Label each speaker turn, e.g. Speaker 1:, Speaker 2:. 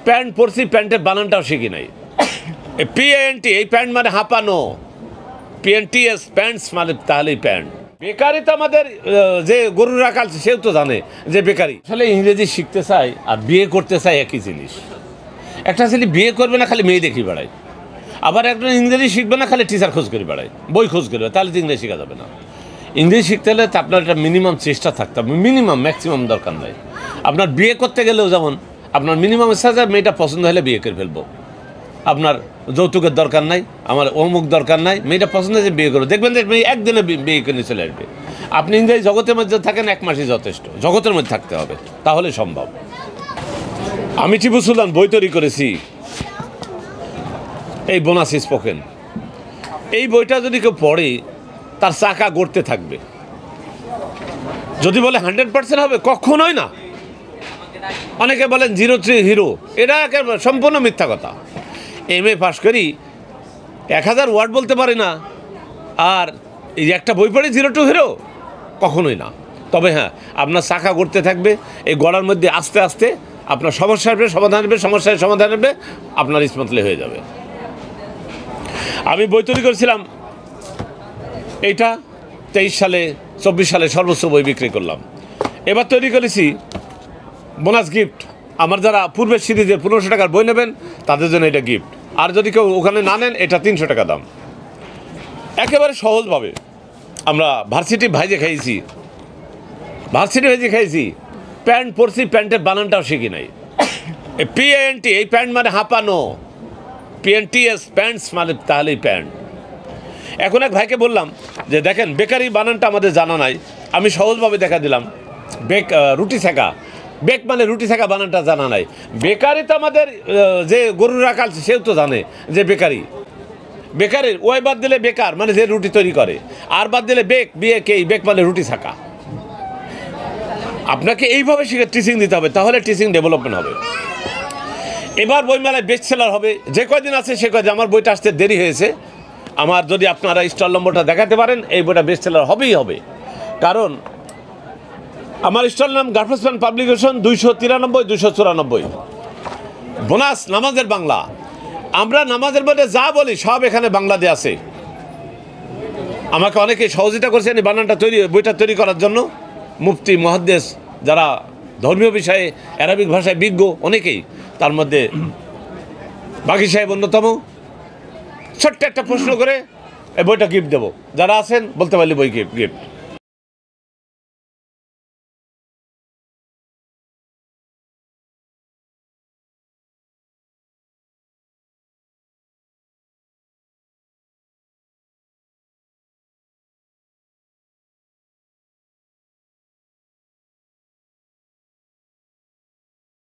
Speaker 1: Pant পরছি, প্যান্টের বানানটাও শিখি নাই। PANT, এই প্যান্ট মানে হাঁপানো, PNTS প্যান্টস মানে তাহলেই প্যান্ট। বেকারি তো আমাদের যে গরু রাখাল সেও তো জানে যে বেকারি। আসলে ইংরেজি শিখতে চাই আর বিয়ে করতে চাই একই জিনিস। একটা ছেলে বিয়ে করবে না, খালি মেয়ে দেখি বেড়ায়। আবার একজন ইংরেজি শিখবে না, খালি টিচার খোঁজ করে বেড়ায়, বই খোঁজ করবে, তাহলে তো ইংরেজি শেখা যাবে না। ইংরেজি শিখতে হলে তো আপনার একটা মিনিমাম চেষ্টা থাকতে হবে, মিনিমাম, ম্যাক্সিমাম দরকার নাই। আপনার বিয়ে করতে গেলেও যেমন আপনার মিনিমাম ইচ্ছা, মেয়েটা পছন্দ হলে বিয়ে করে ফেলবো, আপনার যৌতুকের দরকার নাই, আমার অমুক দরকার নাই, মেয়েটা পছন্দ হয়েছে বিয়ে করবো, দেখবেন যে মেয়ে একদিনে বিয়ে করে চলে আসবে। আপনি ইংরেজি জগতের মধ্যে থাকেন, 1 মাসই যথেষ্ট, জগতের মধ্যে থাকতে হবে, তাহলে সম্ভব। আমি টিপু সুলতান বই তৈরি করেছি, এই বোনাস স্পোকেন। এই বইটা যদি কেউ পড়ে, তার চাকা গড়তে থাকবে। যদি বলে 100% হবে, কখনোই না। অনেকে বলেন 03 হিরো, এটা একেবারে সম্পূর্ণ মিথ্যা কথা। MA পাস করি 1000 ওয়ার্ড বলতে পারি না, আর এই একটা বই পড়ে 02 হিরো, কখনোই না। তবে হ্যাঁ, আপনার চাকা গড়তে থাকবে, এই গড়ার মধ্যে আস্তে আস্তে আপনার সমস্যা আসবে, সমাধান আসবে, সমস্যার সমাধান আসবে, আপনার স্মুথলি হয়ে যাবে। আমি বই তৈরি করেছিলাম এইটা 23 সালে, 24 সালে সর্বোচ্চ বই বিক্রি করলাম। এবার তৈরি করেছি বোনাস গিফট। আমার যারা পূর্বের সিরিজে 1500 টাকার বই নেবেন, তাদের জন্য এটা গিফট। আর যদি কেউ ওখানে না নেন, এটা 300 টাকা দাম। একেবারে সহজভাবে আমরা ভার্সিটি ভাইজে খাইছি, প্যান্ট পরছি, প্যান্টের বানানটাও শিখি নাই। PANT, এই প্যান্ট মানে হাঁপানো, PNTS প্যান্টস মানে তাহলেই প্যান্ট। এখন এক ভাইকে বললাম যে দেখেন, বেকারি বানানটা আমাদের জানা নাই, আমি সহজভাবে দেখা দিলাম। রুটি সেকা, বেক মানে রুটি সেকা বানানটা জানা নাই। বেকারি তো আমাদের যে গরু রাখাল সেও তো জানে যে বেকারি। বেকারির ওই বাদ দিলে বেকার মানে যে রুটি তৈরি করে, আর বাদ দিলে বেক, বেক মানে রুটি সেকা। আপনাকে এইভাবে শিখে টিচিং দিতে হবে, তাহলে টিচিং ডেভেলপমেন্ট হবে। এবার বইমেলায় বেস্ট সেলার হবে। যে কয়দিন আছে সে কয়দিন, আমার বইটা আসতে দেরি হয়েছে। আমার যদি আপনারা স্টল নম্বরটা দেখাতে পারেন, এই বইটা বেস্ট সেলার হবেই হবে। কারণ আমার স্টল নাম গার্ফেসম্যান পাবলিকেশন, 293, 294। বোনাস নামাজের বাংলা। আমরা নামাজের মধ্যে যা বলি সব এখানে বাংলাতে আছে। আমাকে অনেকে সহযোগিতা করেছেন এই বানানটা বইটা তৈরি করার জন্য। মুফতি, মুহাদ্দিস, যারা ধর্মীয় বিষয়ে আরবিক ভাষায় বিজ্ঞ, অনেকেই, তার মধ্যে বাকি সাহেব অন্যতম। ছোট্ট একটা প্রশ্ন করে এই বইটা গিফট দেবো, যারা আছেন বলতে পারলে বই গিফট।